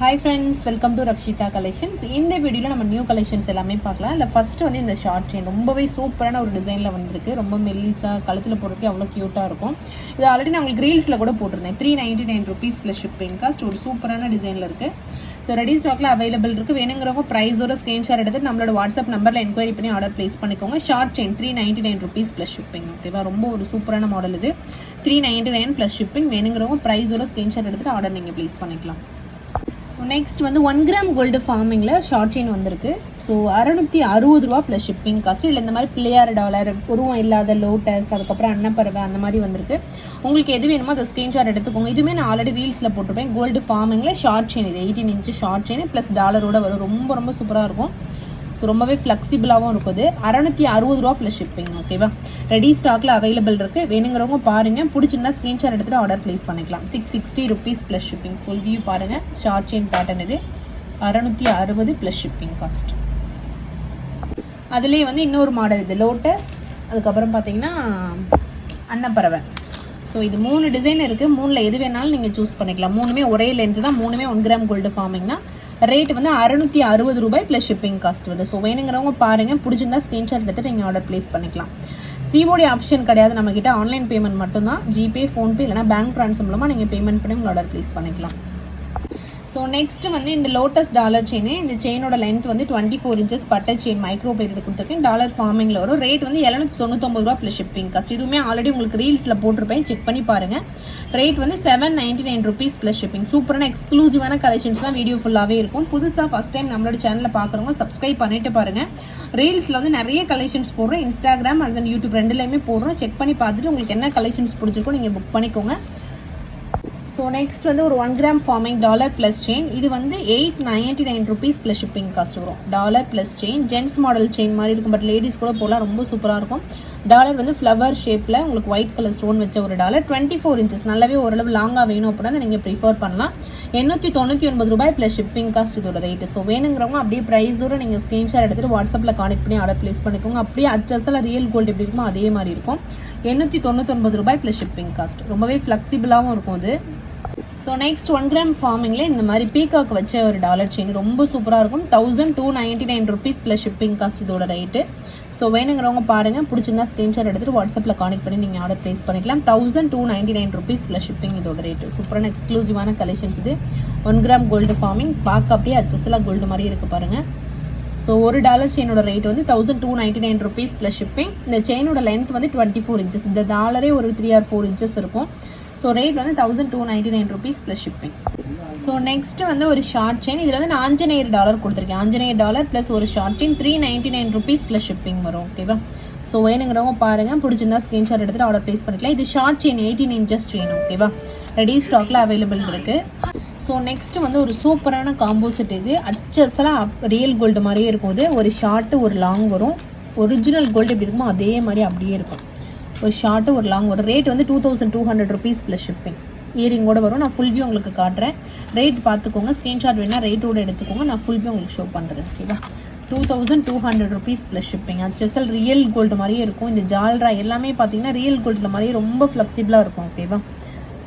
Hi friends, welcome to Rakshita Collections. இந்த வீடியோல நம்ம நியூ கலெக்ஷன்ஸ் எல்லாமே பார்க்கலாம். இல்ல ஃபர்ஸ்ட் வந்து இந்த ஷார்ட் செயின் ரொம்பவே சூப்பரான ஒரு டிசைன்ல வந்திருக்கு. ரொம்ப மெல்லிசா கழுத்துல போடுறதுக்கு அவ்வளவு கியூட்டா இருக்கும். இது ஆல்ரெடி நான் உங்களுக்கு ரீல்ஸ்ல கூட போட்டிருந்தேன். 399 ரூபீஸ் பிளஸ் ஷிப்பிங் காஸ்ட். ஒரு சூப்பரான டிசைன்ல இருக்கு. ஸோ ரெடி ஸ்டாக்ல அவைலபிள் இருக்கு. வேணுங்கிறவங்க ப்ரைஸோட ஸ்கிரீன்ஷாட் எடுத்து நம்மளோட வாட்ஸ்அப் நம்பர்ல என்கொயரி பண்ணி ஆர்டர் பிளேஸ் பண்ணிக்கோங்க. Short chain 399 rupees plus shipping. ஓகேவா, ரொம்ப ஒரு சூப்பரான மாடல் இது. 399 பிளஸ் ஷிப்பிங். வேணுங்கிறவங்க ப்ரைஸோட ஸ்கிரீன்ஷாட் எடுத்துட்டு ஆர்டர் நீங்க பிளேஸ் பண்ணிக்கலாம். நெக்ஸ்ட் வந்து 1 கிராம் கோல்டு ஃபார்மிங்கில் ஷார்ட் செயின் வந்திருக்கு. ஸோ 660 ரூபா ப்ளஸ் ஷிப்பிங் காஸ்ட். இல்லை இந்த மாதிரி பிள்ளையார் டாலர், உருவம் இல்லாத லோட்டஸ், அதுக்கப்புறம் அன்னப்பறவை அந்த மாதிரி வந்திருக்கு. உங்களுக்கு எது வேணுமோ அதை ஸ்க்ரீன்ஷாட் எடுத்துக்கோங்க. இதுவுமே நான் ஆல்ரெடி ரீல்ஸில் போட்டிருப்பேன். கோல்டு ஃபார்மிங்கில் ஷார்ட் செயின் இது 18 இன்ச்சு ஷார்ட் செயின் ப்ளஸ் டாலரோட வரும். ரொம்ப ரொம்ப சூப்பராக இருக்கும். ஸோ ரொம்பவே ஃப்ளெக்சிபிளாகவும் இருக்குது. 660 ரூபா ப்ளஸ் ஷிப்பிங். ஓகேவா, ரெடி ஸ்டாக்ல அவைலபிள் இருக்கு. வேணுங்கிறவங்க பாருங்க, பிடிச்சிருந்தா ஸ்கிரீன்ஷாட் எடுத்துட்டு ஆர்டர் பிளேஸ் பண்ணிக்கலாம். 660 rupees plus shipping. Full view பாருங்க. ஷார்ட் செயின் பேட்டர்ன் இது. 660 ப்ளஸ் ஷிப்பிங் காஸ்ட். அதுலேயே வந்து இன்னொரு மாடல் இது லோட்டஸ், அதுக்கப்புறம் பார்த்தீங்கன்னா அன்னப்பறவை. ஸோ இது 3 டிசைன் இருக்குது. 3ல் எது வேணாலும் நீங்கள் சூஸ் பண்ணிக்கலாம். 3மே ஒரே லென்த்து தான். 3மே 1 கிராம் கோல்டு ஃபார்மிங்னா ரேட் வந்து 660 ரூபாய் ப்ளஸ் ஷிப்பிங் காஸ்ட் வருது. ஸோ வேணுங்கிறவங்க பாருங்கள், பிடிச்சிருந்தா ஸ்க்ரீன்ஷாட் எடுத்துகிட்டு நீங்கள் ஆர்டர் பிளேஸ் பண்ணிக்கலாம். சிஓடி ஆப்ஷன் கிடையாது நம்மக்கிட்ட. ஆன்லைன் பேமெண்ட் மட்டும்தான். ஜிபே, ஃபோன்பே இல்லைனா பேங்க் ட்ரான்ஸ்ஃபர் மூலமாக நீங்கள் பேமெண்ட் பண்ணி உங்கள் ஆர்டர் பிளேஸ் பண்ணிக்கலாம். ஸோ நெக்ஸ்ட் வந்து இந்த லோட்டஸ் டாலர் செயின். இந்த செயினோட லென்த் வந்து 24 inches butter chain micro period கொடுத்துருக்கேன். டாலர் ஃபார்மிங்கில் வரும். ரேட் வந்து 799 ரூபா ப்ளஸ் ஷிப்பிங் காஸ்ட். இதுவுமே ஆல்ரெடி உங்களுக்கு ரீல்ஸில் போட்டிருப்பேன், செக் பண்ணி பாருங்கள். ரேட் வந்து 799 ரூபீஸ் ப்ளஸ் ஷிப்பிங். சூப்பரான எக்ஸ்க்ளூசிவான கலெக்ஷன்ஸ்லாம் வீடியோ ஃபுல்லாகவே இருக்கும். புதுசாக ஃபஸ்ட் டைம் நம்மளோட சேனலில் பார்க்குறவங்க சப்ஸ்கிரைப் பண்ணிட்டு பாருங்கள். ரீல்ஸில் வந்து நிறைய கலெக்ஷன்ஸ் போடுறோம். இன்ஸ்டாகிராம் அண்ட் யூடியூப் ரெண்டுலேயுமே போடுறோம். செக் பண்ணி பார்த்துட்டு உங்களுக்கு என்ன கலெக்ஷன்ஸ் பிடிச்சிருக்கோ நீங்கள் புக் பண்ணிக்கோங்க. ஸோ நெக்ஸ்ட் வந்து ஒரு 1 gram farming dollar plus chain. இது வந்து 899 ரூபீஸ் ப்ளஸ் ஷிப்பிங் காஸ்ட் வரும். Dollar plus chain gents model chain மாதிரி இருக்கும். பட் லேடிஸ் கூட போகலாம். ரொம்ப சூப்பராக இருக்கும். டாலர் வந்து ஃப்ளவர் ஷேப்பில் உங்களுக்கு ஒயிட் கலர் ஸ்டோன் வச்ச ஒரு டாலர். 24 இன்ச்சஸ். நல்லாவே ஓரளவு லாங்காக வேணும் அப்படின்னா நீங்கள் ப்ரிஃபர் பண்ணலாம். 899 ரூபாய் ப்ளஸ் ஷிப்பிங் காஸ்ட் இதோட ரேட்டு. ஸோ வேணுங்கிறவங்க அப்படியே ப்ரைஸோட நீங்கள் ஸ்க்ரீன்ஷாட் எடுத்துகிட்டு வாட்ஸ்அப்பில் கான்டெக்ட் பண்ணி ஆர்டர் பிளேஸ் பண்ணிக்கோங்க. அப்படியே அச்சஸில் ரியல் கோல்டு எப்படி இருக்குமோ அதே மாதிரி இருக்கும். 899 ரூபாய் ப்ளஸ் ஷிப்பிங் காஸ்ட். ரொம்பவே ஃப்ளெக்சிபிளாகவும் இருக்கும் அது. ஸோ நெக்ஸ்ட் 1 கிராம் ஃபார்மிங்கில் இந்த மாதிரி பீகாக் வச்ச ஒரு டாலர் செயின் ரொம்ப சூப்பராக இருக்கும். 1299 ரூபீஸ் ப்ளஸ் ஷிப்பிங் காஸ்ட் இதோட ரேட்டு. ஸோ வேணுங்கிறவங்க பாருங்கள், பிடிச்சிருந்தா ஸ்க்ரீன்ஷாட் எடுத்துகிட்டு வாட்ஸ்அப்பில் கான்டெக்ட் பண்ணி நீங்கள் ஆர்டர் பிளேஸ் பண்ணிக்கலாம். 1299 ரூபீஸ் ப்ளஸ் ஷிப்பிங் இதோட ரேட்டு. சூப்பரான எக்ஸ்க்ளூசிவான கலெக்ஷன்ஸ் இது. 1 கிராம் கோல்டு ஃபார்மிங் பார்க்க அப்படியே அச்சஸ்லாம் கோல்டு மாதிரி இருக்குது பாருங்கள். ஸோ ஒரு டாலர் செயினோட ரேட் வந்து 1299 ரூபீஸ் ப்ளஸ் ஷிப்பிங். இந்த செயினோட லென்த் வந்து 24 இன்ச்சஸ். இந்த டாலரே ஒரு 3 or 4 இன்ச்சஸ் இருக்கும். ஸோ ரேட் வந்து 1299 rupees plus shipping. So next வந்து ஒரு ஷார்ட் செயின். இதில் வந்து நான் ஆஞ்சநேயர் டாலர் கொடுத்துருக்கேன். ஆஞ்சநேயர் டாலர் ப்ளஸ் ஒரு short chain 399 rupees plus shipping வரும். ஓகேவா, ஸோ வேணுங்கிறவங்க பாருங்கள், பிடிச்சிருந்தா ஸ்க்ரீன்ஷாட் எடுத்துகிட்டு ஆர்டர் பிளேஸ் பண்ணிக்கலாம். இது ஷார்ட் செயின் 18 இன்ச்சஸ் செயின். ஓகேவா, ரெடி ஸ்டாக்ல அவைலபிள் இருக்குது. ஸோ நெக்ஸ்ட் வந்து ஒரு சூப்பரான காம்போசிட். இது அச்சஸ்லாம் ரியல் கோல்டு மாதிரியே இருக்கும். இது ஒரு ஷார்ட்டு ஒரு லாங் வரும். ஒரிஜினல் கோல்டு எப்படி இருக்குமோ அதே மாதிரி அப்படியே இருக்கும். ஒரு ஷார்ட்டு ஒரு லாங் ஒரு ரேட் வந்து 2200 ரூபீஸ் ப்ளஸ் ஷிப்பிங். இயரிங்கோட வரும். நான் ஃபுல் வியூ உங்களுக்கு காட்டுறேன். ரேட் பார்த்துக்கோங்க. ஸ்க்ரீன்ஷாட் வேணால் ரேட்டோட எடுத்துக்கோங்க. நான் ஃபுல் வியூ உங்களுக்கு ஷோ பண்ணுறேன். ஓகேவா, 2200 ரூபீஸ் ப்ளஸ் ஷிப்பிங். அச்சசல் ரியல் கோல்டு மாதிரியே இருக்கும். இந்த ஜால்ரா எல்லாமே பார்த்தீங்கன்னா ரியல் கோல்டில் மாதிரியே ரொம்ப ஃப்ளெக்சிபிளாக இருக்கும். ஓகேவா,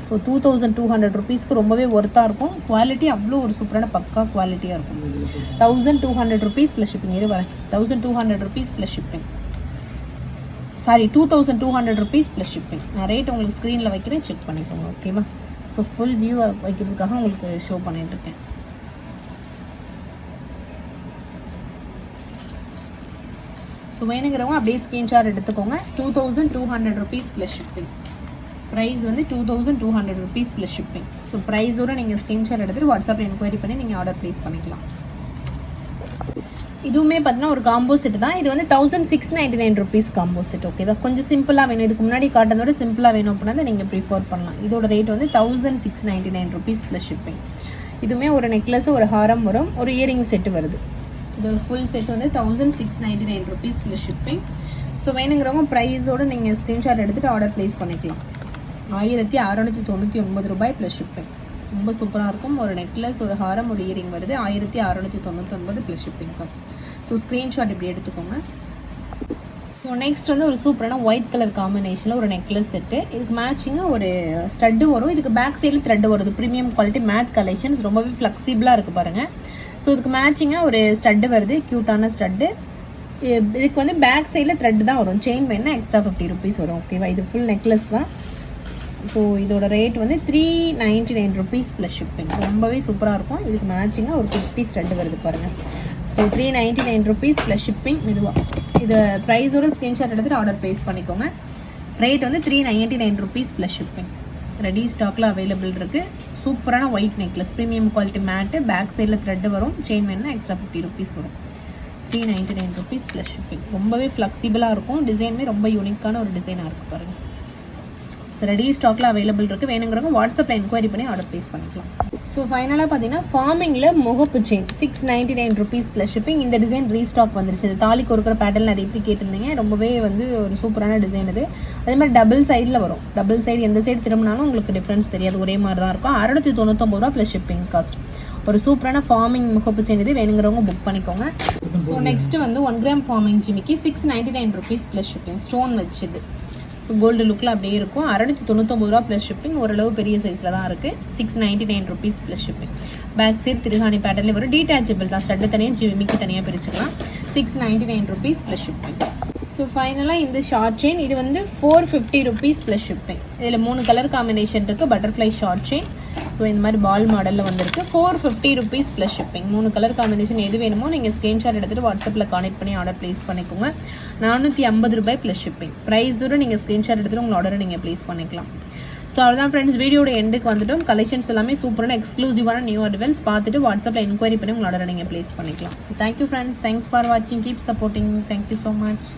ஸோ 2200 ரூபீஸ்க்கு ரொம்பவே ஒர்த்தாக இருக்கும். குவாலிட்டி அவ்வளோ ஒரு சூப்பரான பக்கா குவாலிட்டியாக இருக்கும். 1200 ரூபீஸ் ப்ளஸ் ஷிப்பிங். இது வரேன் 1200 rupees plus shipping. Sorry, 2200 rupees plus shipping. நான் ரேட் உங்களுக்கு ஸ்க்ரீனில் வைக்கிறேன், செக் பண்ணிக்கோங்க. ஓகேவா, ஸோ ஃபுல் வியூ வைக்கிறதுக்காக உங்களுக்கு ஷோ பண்ணிட்டுருக்கேன். ஸோ வேணுங்கிறவங்க அப்படியே ஸ்க்ரீன்ஷாட் எடுத்துக்கோங்க. 2200 ரூபீஸ் ப்ளஸ் ஷிப்பிங். ப்ரைஸ் வந்து 2200 ரூபீஸ் ப்ளஸ் ஷிப்பிங். ஸோ ப்ரைஸோடு நீங்கள் ஸ்க்ரீன்ஷாட் எடுத்துகிட்டு வாட்ஸ்அப்பில் என்கொயரி பண்ணி நீங்கள் ஆர்டர் ப்ளேஸ் பண்ணிக்கலாம். இதுவுமே பார்த்தீங்கன்னா ஒரு காம்போ செட் தான். இது வந்து 1699 ரூபீஸ் காம்போ செட். ஓகேவா, கொஞ்சம் சிம்பிளாக வேணும். இதுக்கு முன்னாடி காட்டுறதோட சிம்பிளாக வேணும் அப்படின்னா நீங்கள் ப்ரிஃபர் பண்ணலாம். இதோட ரேட் வந்து 1699 ரூபீஸ் ப்ளஸ் ஷிப்பிங். இதுவுமே ஒரு நெக்லஸ், ஒரு ஹாரம் வரும், ஒரு இயரிங் செட்டு வருது. இது ஒரு ஃபுல் செட் வந்து 1699 ரூபீஸ் ப்ளஸ் ஷிப்பிங். ஸோ வேணுங்கிறவங்க ப்ரைஸோடு நீங்கள் ஸ்க்ரீன்ஷாட் எடுத்துகிட்டு ஆர்டர் ப்ளேஸ் பண்ணிக்கலாம். 1699 ரூபாய் ப்ளஸ் ஷிப்பிங். ரொம்ப சூப்பராக இருக்கும். ஒரு நெக்லஸ், ஒரு ஹாரம், ஒரு இயரிங் வருது. 1699 plus shipping cost. So screenshot இப்படி எடுத்துக்கோங்க. ஸோ நெக்ஸ்ட் வந்து ஒரு சூப்பரான ஒயிட் கலர் காம்பினேஷனில் ஒரு நெக்லஸ் செட்டு. இதுக்கு மேட்சிங்காக ஒரு ஸ்டட்டு வரும். இதுக்கு பேக் சைடில் த்ரெட் வருது. ப்ரீமியம் குவாலிட்டி மேட் கலெக்ஷன்ஸ், ரொம்பவே ஃப்ளெக்சிபிளாக இருக்குது பாருங்கள். ஸோ இதுக்கு மேட்சிங்காக ஒரு ஸ்டட்டு வருது, க்யூட்டான ஸ்டட்டு. இதுக்கு வந்து பேக் சைடில் த்ரெட் தான் வரும். செயின் வேணுன்னா எக்ஸ்ட்ரா 50 rupees வரும். ஓகேவா, இது ஃபுல் நெக்லஸ் தான். ஸோ இதோட ரேட் வந்து 399 rupees ப்ளஸ் ஷிப்பிங். ரொம்பவே சூப்பராக இருக்கும். இதுக்கு மேட்சிங்காக ஒரு 50 ஸ்டட்டு வருது பாருங்கள். So 399 rupees plus shipping. மெதுவாக இது ப்ரைஸோட ஸ்க்ரீன்ஷாட் எடுத்துகிட்டு ஆர்டர் ப்ளேஸ் பண்ணிக்கோங்க. ரேட் வந்து 399 rupees ப்ளஸ் ஷிப்பிங். ரெடி ஸ்டாக்கில் அவைலபிள் இருக்குது. சூப்பரான ஒயிட் நெக்லஸ், ப்ரீமியம் குவாலிட்டி மேட்டு, பேக் சைடில் த்ரெட்டு வரும். செயின் வேணுன்னா எக்ஸ்ட்ரா 50 rupees வரும். 399 rupees ப்ளஸ் ஷிப்பிங். ரொம்பவே ஃப்ளெக்சிபிளாக இருக்கும். டிசைனுமே ரொம்ப யூனிக்கான ஒரு டிசைனாக இருக்குது பாருங்கள். ஸோ ரெடி ஸ்டாக்கில் அவைலபிள் இருக்குது. வேணுங்கிறவங்க வாட்ஸ்அப்பில் என்கொயரி பண்ணி ஆர்டர் ப்ளேஸ் பண்ணிக்கலாம். ஸோ ஃபைனலாக பார்த்தீங்கன்னா ஃபார்மிங்கில் முகப்பு செயின் 699 rupees ப்ளஸ் ஷிப்பிங். இந்த டிசைன் ரீஸ்டாக் வந்துருச்சு. இது தாலி கொடுக்குற பேட்டர்ன் நிறைய பேர் கேட்டிருந்தீங்க. ரொம்பவே வந்து ஒரு சூப்பரான டிசைன் இது. அதே மாதிரி டபுள் சைடில் வரும். டபுள் சைடு எந்த சைடு திரும்பினாலும் உங்களுக்கு டிஃப்ரென்ஸ் தெரியாது, ஒரே மாதிரி தான் இருக்கும். 699 ரூபா ப்ளஸ் ஷிப்பிங் காஸ்ட். ஒரு சூப்பரான ஃபார்மிங் முகப்பு செயின் இது. வேணுங்கிறவங்க புக் பண்ணிக்கோங்க. ஸோ நெக்ஸ்ட் வந்து 1 gram ஃபார்மிங் ஜிமிக்கி 699 rupees ப்ளஸ் ஷிப்பிங். ஸ்டோன் வச்சுது. ஸோ கோல்டு லுக்கில் அப்படியே இருக்கும். 699 ரூபா ப்ளஸ் ஷிப்பிங். ஓரளவு பெரிய சைஸில் தான் இருக்குது. 699 rupees plus shipping. Back side திருகாணி பேட்டர்லேயே வரும். டீட்டாச்சபிள் தான். ஸ்டட்டு தனியாக, ஜிமிக்கி தனியாக பிரிச்சுக்கலாம். 699 rupees ப்ளஸ் ஷிப்பிங். ஸோ ஃபைனலாக இந்த ஷார்ட் செயின் இது வந்து 450 rupees ப்ளஸ் ஷிப்பிங். இதில் 3 கலர் காம்பினேஷன் இருக்குது. Butterfly short chain. ஸோ இந்த மாதிரி பால் மாடலில் வந்திருக்கு. 450 rupees plus shipping. 3 colour combination எது வேணுமோ நீங்கள் ஸ்க்ரீன்ஷாட் எடுத்துகிட்டு வாட்ஸ்அப்பில் கான்டெக்ட் பண்ணி ஆர்டர் ப்ளேஸ் பண்ணிக்கோங்க. 450 ரூபாய் ப்ளஸ் ஷிப்பிங். ப்ரைஸோடு நீங்கள் ஸ்க்ரீன்ஷாட் எடுத்துகிட்டு உங்கள் ஆர்டரை நீங்கள் ப்ளேஸ் பண்ணிக்கலாம். ஸோ அவ்வளோதான் ஃப்ரெண்ட்ஸ், வீடியோட எண்டுக்கு வந்துட்டோம். கலெக்ஷன்ஸ் எல்லாமே சூப்பரான எக்ஸ்க்ளூசிவான நியூ அரைவல்ஸ் பார்த்துட்டு வாட்ஸ்அப்பில் என்கொயரி பண்ணி உங்கள் ஆர்டரை நீங்கள் ப்ளேஸ் பண்ணிக்கலாம். So thank you friends, thanks for வாட்சிங், keep supporting. Thank you so much.